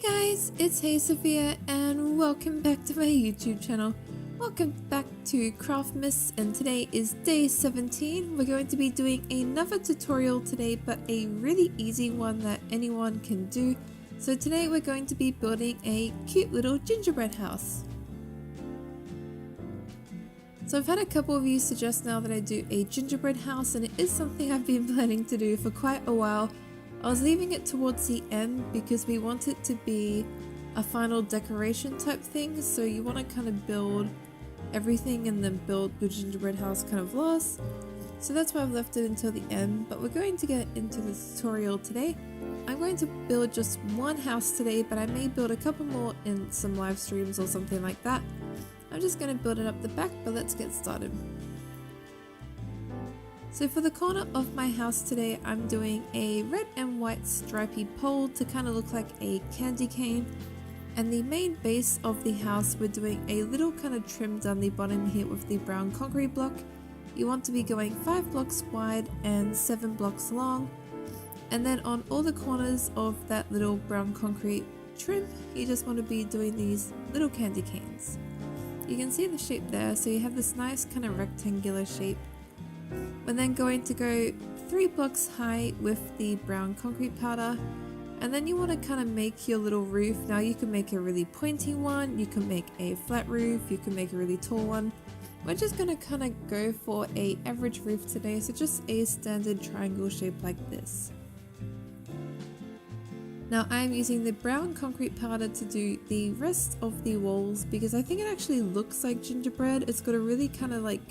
Guys, it's Hey Sophia and welcome back to my YouTube channel. Welcome back to CRAFTMAS, and today is day 17. We're going to be doing another tutorial today, but a really easy one that anyone can do. So today we're going to be building a cute little gingerbread house. So I've had a couple of you suggest now that I do a gingerbread house, and it is something I've been planning to do for quite a while. I was leaving it towards the end because we want it to be a final decoration type thing, so you want to kind of build everything and then build your gingerbread house kind of last. So that's why I've left it until the end, but we're going to get into the tutorial today. I'm going to build just one house today, but I may build a couple more in some live streams or something like that. I'm just going to build it up the back, but let's get started. So for the corner of my house today, I'm doing a red and white stripy pole to kind of look like a candy cane. And the main base of the house, we're doing a little kind of trim down the bottom here with the brown concrete block. You want to be going 5 blocks wide and 7 blocks long. And then on all the corners of that little brown concrete trim, you just want to be doing these little candy canes. You can see the shape there, so you have this nice kind of rectangular shape. We're then going to go 3 blocks high with the brown concrete powder, and then you want to kind of make your little roof. Now you can make a really pointy one, you can make a flat roof, you can make a really tall one. We're just going to kind of go for a average roof today, so just a standard triangle shape like this. Now I'm using the brown concrete powder to do the rest of the walls because I think it actually looks like gingerbread. It's got a really kind of like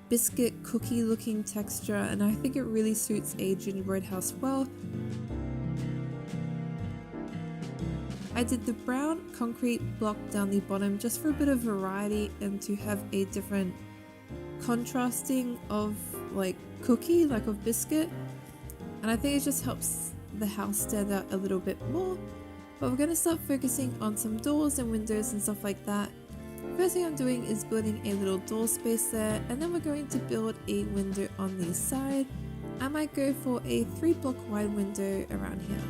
biscuit cookie looking texture, and I think it really suits a gingerbread house well. I did the brown concrete block down the bottom just for a bit of variety and to have a different contrasting of like cookie, like of biscuit, and I think it just helps the house stand out a little bit more. But we're going to start focusing on some doors and windows and stuff like that. First thing I'm doing is building a little door space there, and then we're going to build a window on the side. I might go for a 3 block wide window around here.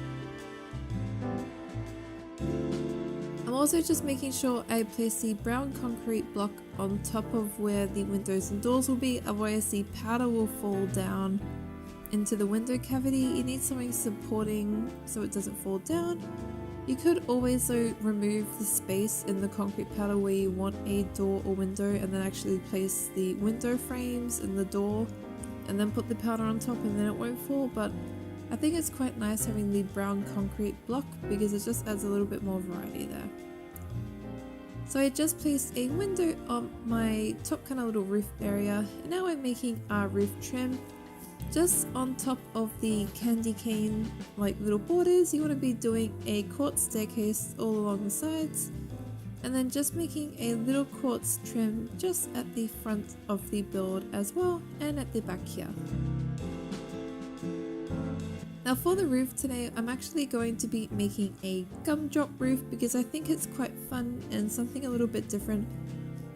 I'm also just making sure I place the brown concrete block on top of where the windows and doors will be, otherwise the powder will fall down into the window cavity. You need something supporting so it doesn't fall down. You could always though remove the space in the concrete powder where you want a door or window and then actually place the window frames in the door and then put the powder on top, and then it won't fall. But I think it's quite nice having the brown concrete block because it just adds a little bit more variety there. So I just placed a window on my top kind of little roof area, and now I'm making our roof trim. Just on top of the candy cane like little borders, you want to be doing a quartz staircase all along the sides, and then just making a little quartz trim just at the front of the build as well, and at the back here. Now for the roof today, I'm actually going to be making a gumdrop roof because I think it's quite fun and something a little bit different.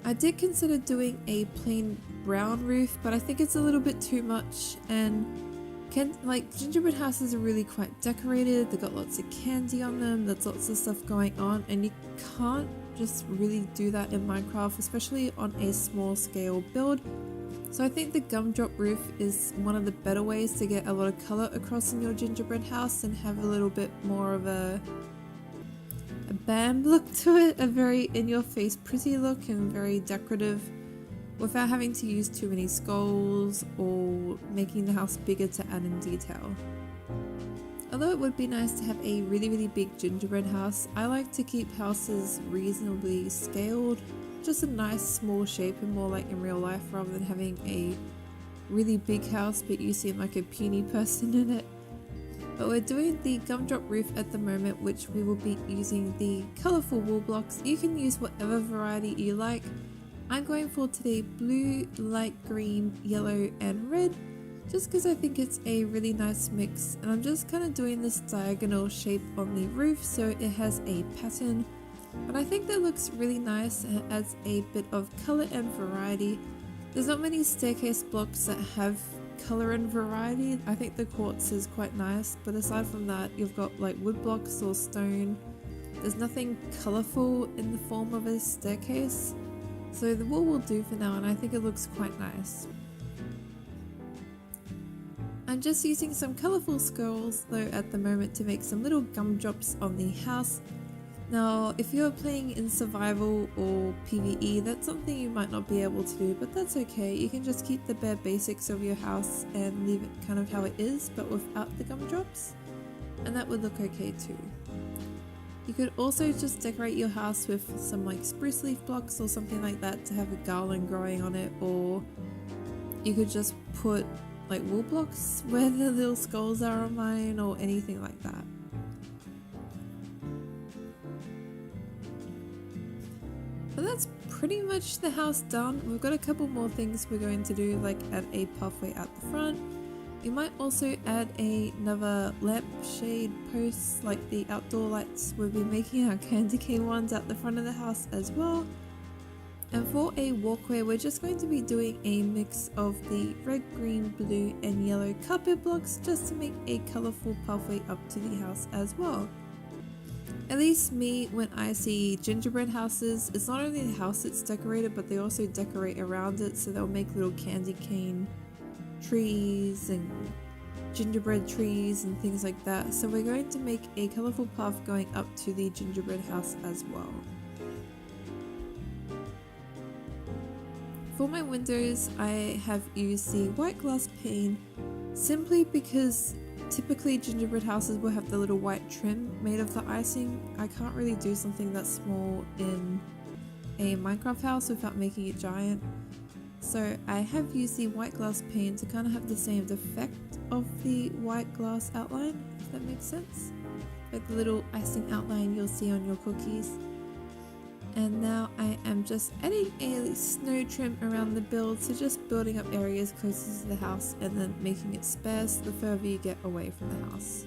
I did consider doing a plain brown roof, but I think it's a little bit too much, and gingerbread houses are really quite decorated. They've got lots of candy on them, there's lots of stuff going on, and you can't just really do that in Minecraft, especially on a small scale build. So I think the gumdrop roof is one of the better ways to get a lot of color across in your gingerbread house and have a little bit more of a band look to it, a very in-your-face pretty look and very decorative, without having to use too many skulls or making the house bigger to add in detail. Although it would be nice to have a really big gingerbread house, I like to keep houses reasonably scaled, just a nice small shape and more like in real life, rather than having a really big house but you seem like a puny person in it. But we're doing the gumdrop roof at the moment, which we will be using the colourful wool blocks. You can use whatever variety you like. I'm going for today blue, light green, yellow and red, just because I think it's a really nice mix, and I'm just kind of doing this diagonal shape on the roof so it has a pattern. But I think that looks really nice and it adds a bit of colour and variety. There's not many staircase blocks that have colour and variety. I think the quartz is quite nice, but aside from that you've got like wood blocks or stone There's nothing colourful in the form of a staircase, so the wall will do for now, and I think it looks quite nice. I'm just using some colourful skulls though at the moment to make some little gumdrops on the house. Now if you're playing in survival or PvE, that's something you might not be able to do, but that's okay. You can just keep the bare basics of your house and leave it kind of how it is, but without the gumdrops, and that would look okay too. You could also just decorate your house with some like spruce leaf blocks or something like that to have a garland growing on it, or you could just put like wool blocks where the little skulls are on mine, or anything like that. But that's pretty much the house done. We've got a couple more things we're going to do, like add a pathway out the front. We might also add another lampshade post like the outdoor lights. We'll be making our candy cane ones at the front of the house as well. And for a walkway, we're just going to be doing a mix of the red, green, blue and yellow carpet blocks just to make a colourful pathway up to the house as well. At least me, when I see gingerbread houses, it's not only the house that's decorated, but they also decorate around it, so they'll make little candy cane trees and gingerbread trees and things like that. So we're going to make a colourful path going up to the gingerbread house as well. For my windows, I have used the white glass pane simply because typically gingerbread houses will have the little white trim made of the icing. I can't really do something that small in a Minecraft house without making it giant. So I have used the white glass pane to kind of have the same effect of the white glass outline, if that makes sense. Like the little icing outline you'll see on your cookies. And now I am just adding a snow trim around the build, so just building up areas closest to the house and then making it sparse the further you get away from the house.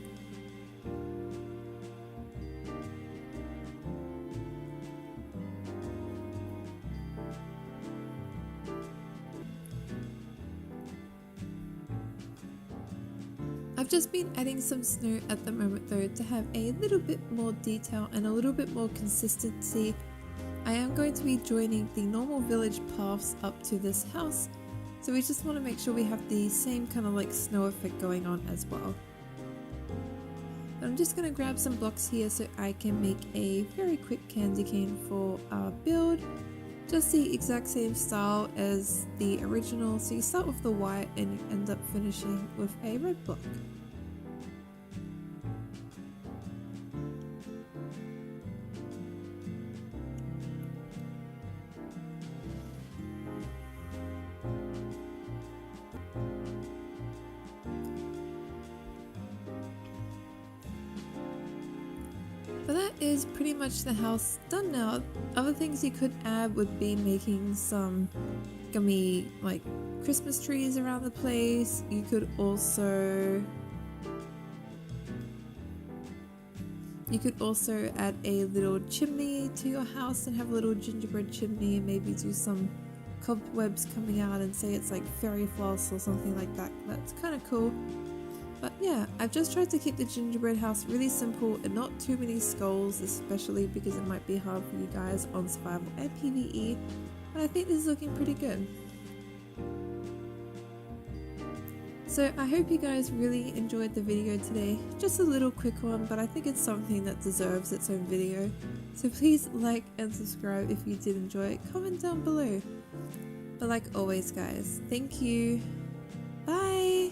I've just been adding some snow at the moment though to have a little bit more detail and a little bit more consistency. I am going to be joining the normal village paths up to this house, so we just want to make sure we have the same kind of like snow effect going on as well. But I'm just going to grab some blocks here so I can make a very quick candy cane for our build. Just the exact same style as the original, so you start with the white and you end up finishing with a red block. But that is pretty much the house done now. Other things you could add would be making some gummy like Christmas trees around the place. You could also add a little chimney to your house and have a little gingerbread chimney, and maybe do some cobwebs coming out and say it's like fairy floss or something like that. That's kind of cool. But yeah, I've just tried to keep the gingerbread house really simple and not too many skulls, especially because it might be hard for you guys on survival and PvE, but I think this is looking pretty good. So I hope you guys really enjoyed the video today. Just a little quick one, but I think it's something that deserves its own video. So please like and subscribe if you did enjoy it. Comment down below. But like always guys, thank you. Bye!